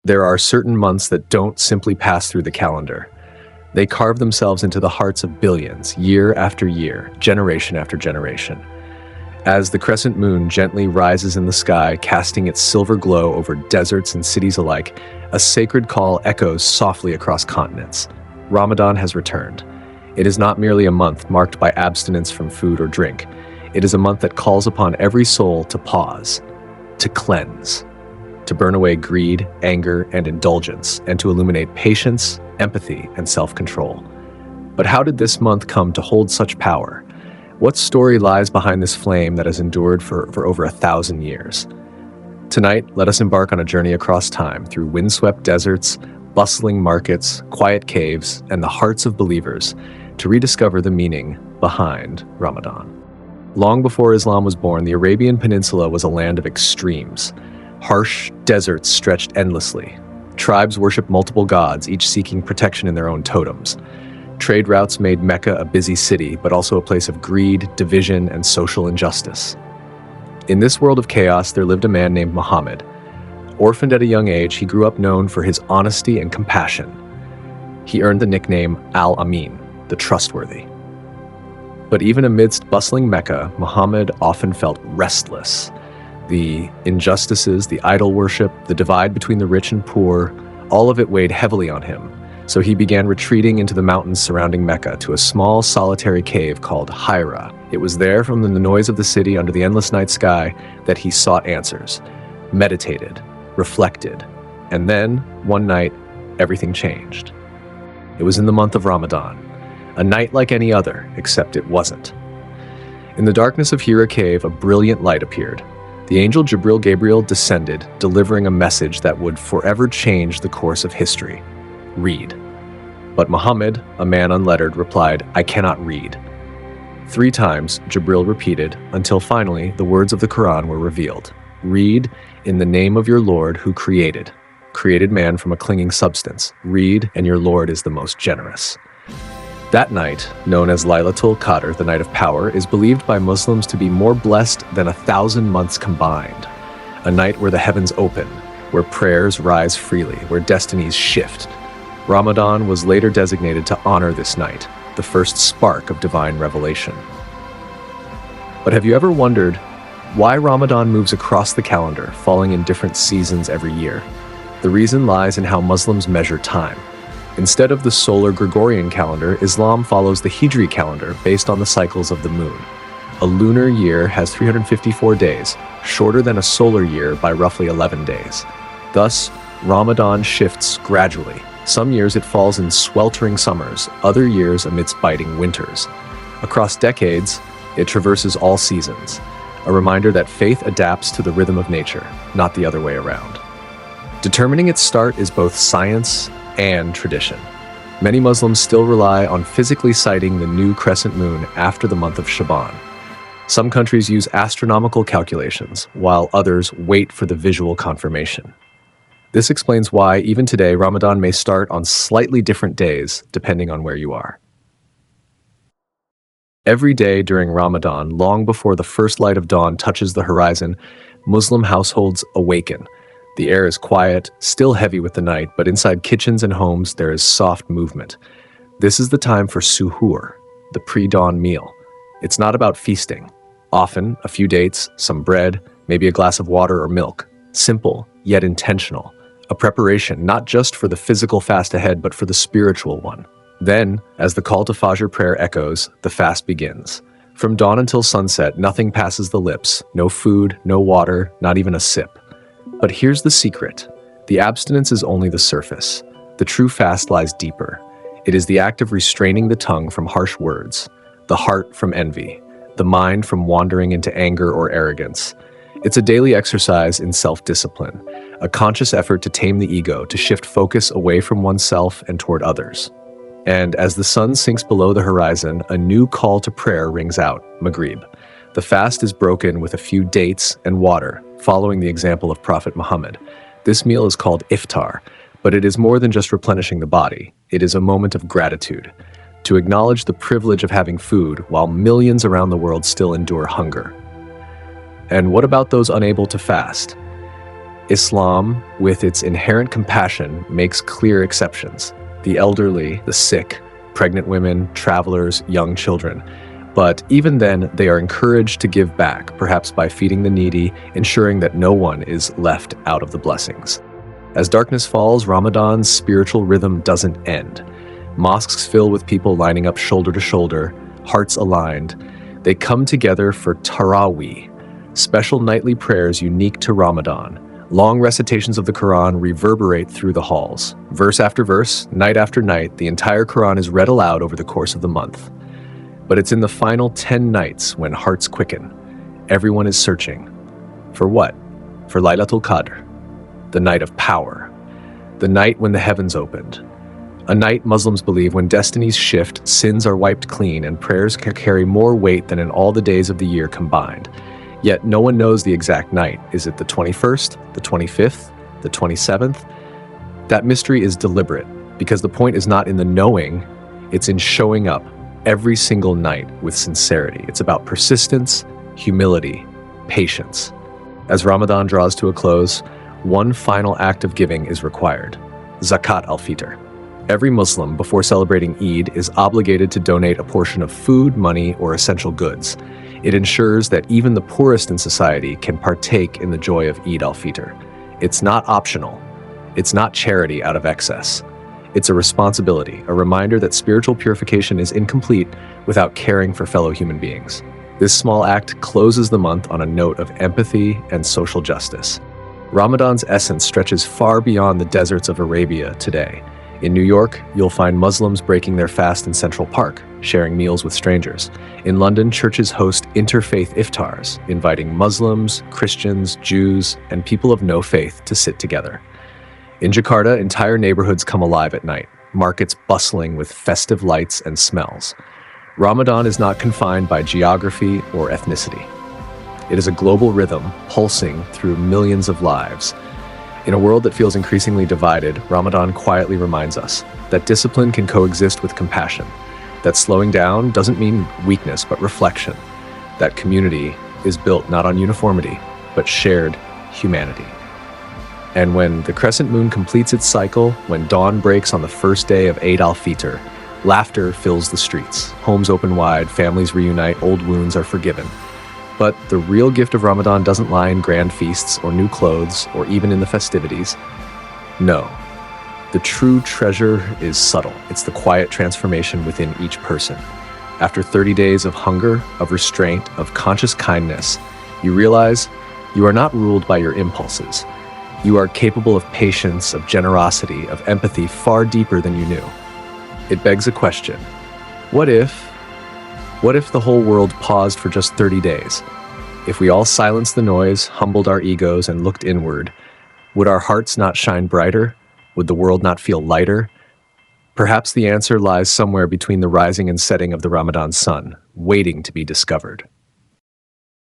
There are certain months that don't simply pass through the calendar. They carve themselves into the hearts of billions, year after year, generation after generation. As the crescent moon gently rises in the sky, casting its silver glow over deserts and cities alike, a sacred call echoes softly across continents. Ramadan has returned. It is not merely a month marked by abstinence from food or drink. It is a month that calls upon every soul to pause, to cleanse, to burn away greed, anger, and indulgence, and to illuminate patience, empathy, and self-control. But how did this month come to hold such power? What story lies behind this flame that has endured for over 1,000 years? Tonight, let us embark on a journey across time through windswept deserts, bustling markets, quiet caves, and the hearts of believers to rediscover the meaning behind Ramadan. Long before Islam was born, the Arabian Peninsula was a land of extremes. Harsh deserts stretched endlessly. Tribes worshipped multiple gods, each seeking protection in their own totems. Trade routes made Mecca a busy city, but also a place of greed, division, and social injustice. In this world of chaos, there lived a man named Muhammad. Orphaned at a young age, he grew up known for his honesty and compassion. He earned the nickname Al-Amin, the trustworthy. But even amidst bustling Mecca, Muhammad often felt restless. The injustices, the idol worship, the divide between the rich and poor, all of it weighed heavily on him. So he began retreating into the mountains surrounding Mecca to a small solitary cave called Hira. It was there, from the noise of the city under the endless night sky, that he sought answers, meditated, reflected, and then, one night, everything changed. It was in the month of Ramadan, a night like any other, except it wasn't. In the darkness of Hira cave, a brilliant light appeared. The angel Gabriel descended, delivering a message that would forever change the course of history. Read. But Muhammad, a man unlettered, replied, "I cannot read." 3 times, Jibril repeated, until finally the words of the Quran were revealed. Read in the name of your Lord who created man from a clinging substance. Read, and your Lord is the most generous. That night, known as Lailatul Qadr, the night of power, is believed by Muslims to be more blessed than 1,000 months combined. A night where the heavens open, where prayers rise freely, where destinies shift. Ramadan was later designated to honor this night, the first spark of divine revelation. But have you ever wondered why Ramadan moves across the calendar, falling in different seasons every year? The reason lies in how Muslims measure time. Instead of the solar Gregorian calendar, Islam follows the Hijri calendar based on the cycles of the moon. A lunar year has 354 days, shorter than a solar year by roughly 11 days. Thus, Ramadan shifts gradually. Some years it falls in sweltering summers, other years amidst biting winters. Across decades, it traverses all seasons, a reminder that faith adapts to the rhythm of nature, not the other way around. Determining its start is both science and tradition. Many Muslims still rely on physically sighting the new crescent moon after the month of Shaban. Some countries use astronomical calculations, while others wait for the visual confirmation. This explains why, even today, Ramadan may start on slightly different days, depending on where you are. Every day during Ramadan, long before the first light of dawn touches the horizon, Muslim households awaken. The air is quiet, still heavy with the night, but inside kitchens and homes there is soft movement. This is the time for suhoor, the pre-dawn meal. It's not about feasting. Often, a few dates, some bread, maybe a glass of water or milk. Simple, yet intentional. A preparation not just for the physical fast ahead, but for the spiritual one. Then, as the call to Fajr prayer echoes, the fast begins. From dawn until sunset, nothing passes the lips. No food, no water, not even a sip. But here's the secret. The abstinence is only the surface. The true fast lies deeper. It is the act of restraining the tongue from harsh words, the heart from envy, the mind from wandering into anger or arrogance. It's a daily exercise in self-discipline, a conscious effort to tame the ego, to shift focus away from oneself and toward others. And as the sun sinks below the horizon, a new call to prayer rings out, Maghrib. The fast is broken with a few dates and water, following the example of Prophet Muhammad. This meal is called iftar, but it is more than just replenishing the body. It is a moment of gratitude, to acknowledge the privilege of having food while millions around the world still endure hunger. And what about those unable to fast? Islam, with its inherent compassion, makes clear exceptions: the elderly, the sick, pregnant women, travelers, young children. But even then, they are encouraged to give back, perhaps by feeding the needy, ensuring that no one is left out of the blessings. As darkness falls, Ramadan's spiritual rhythm doesn't end. Mosques fill with people lining up shoulder to shoulder, hearts aligned. They come together for Taraweeh, special nightly prayers unique to Ramadan. Long recitations of the Quran reverberate through the halls. Verse after verse, night after night, the entire Quran is read aloud over the course of the month. But it's in the final 10 nights when hearts quicken. Everyone is searching. For what? For Lailatul Qadr, the night of power, the night when the heavens opened. A night, Muslims believe, when destinies shift, sins are wiped clean, and prayers can carry more weight than in all the days of the year combined. Yet no one knows the exact night. Is it the 21st, the 25th, the 27th? That mystery is deliberate, because the point is not in the knowing, it's in showing up every single night with sincerity. It's about persistence, humility, patience. As Ramadan draws to a close, one final act of giving is required: Zakat al-Fitr. Every Muslim, before celebrating Eid, is obligated to donate a portion of food, money, or essential goods. It ensures that even the poorest in society can partake in the joy of Eid al-Fitr. It's not optional. It's not charity out of excess. It's a responsibility, a reminder that spiritual purification is incomplete without caring for fellow human beings. This small act closes the month on a note of empathy and social justice. Ramadan's essence stretches far beyond the deserts of Arabia today. In New York, you'll find Muslims breaking their fast in Central Park, sharing meals with strangers. In London, churches host interfaith iftars, inviting Muslims, Christians, Jews, and people of no faith to sit together. In Jakarta, entire neighborhoods come alive at night, markets bustling with festive lights and smells. Ramadan is not confined by geography or ethnicity. It is a global rhythm pulsing through millions of lives. In a world that feels increasingly divided, Ramadan quietly reminds us that discipline can coexist with compassion, that slowing down doesn't mean weakness but reflection, that community is built not on uniformity but shared humanity. And when the crescent moon completes its cycle, when dawn breaks on the first day of Eid al-Fitr, laughter fills the streets, homes open wide, families reunite, old wounds are forgiven. But the real gift of Ramadan doesn't lie in grand feasts or new clothes or even in the festivities. No, the true treasure is subtle. It's the quiet transformation within each person. After 30 days of hunger, of restraint, of conscious kindness, you realize you are not ruled by your impulses. You are capable of patience, of generosity, of empathy far deeper than you knew. It begs a question. What if the whole world paused for just 30 days? If we all silenced the noise, humbled our egos, and looked inward, would our hearts not shine brighter? Would the world not feel lighter? Perhaps the answer lies somewhere between the rising and setting of the Ramadan sun, waiting to be discovered.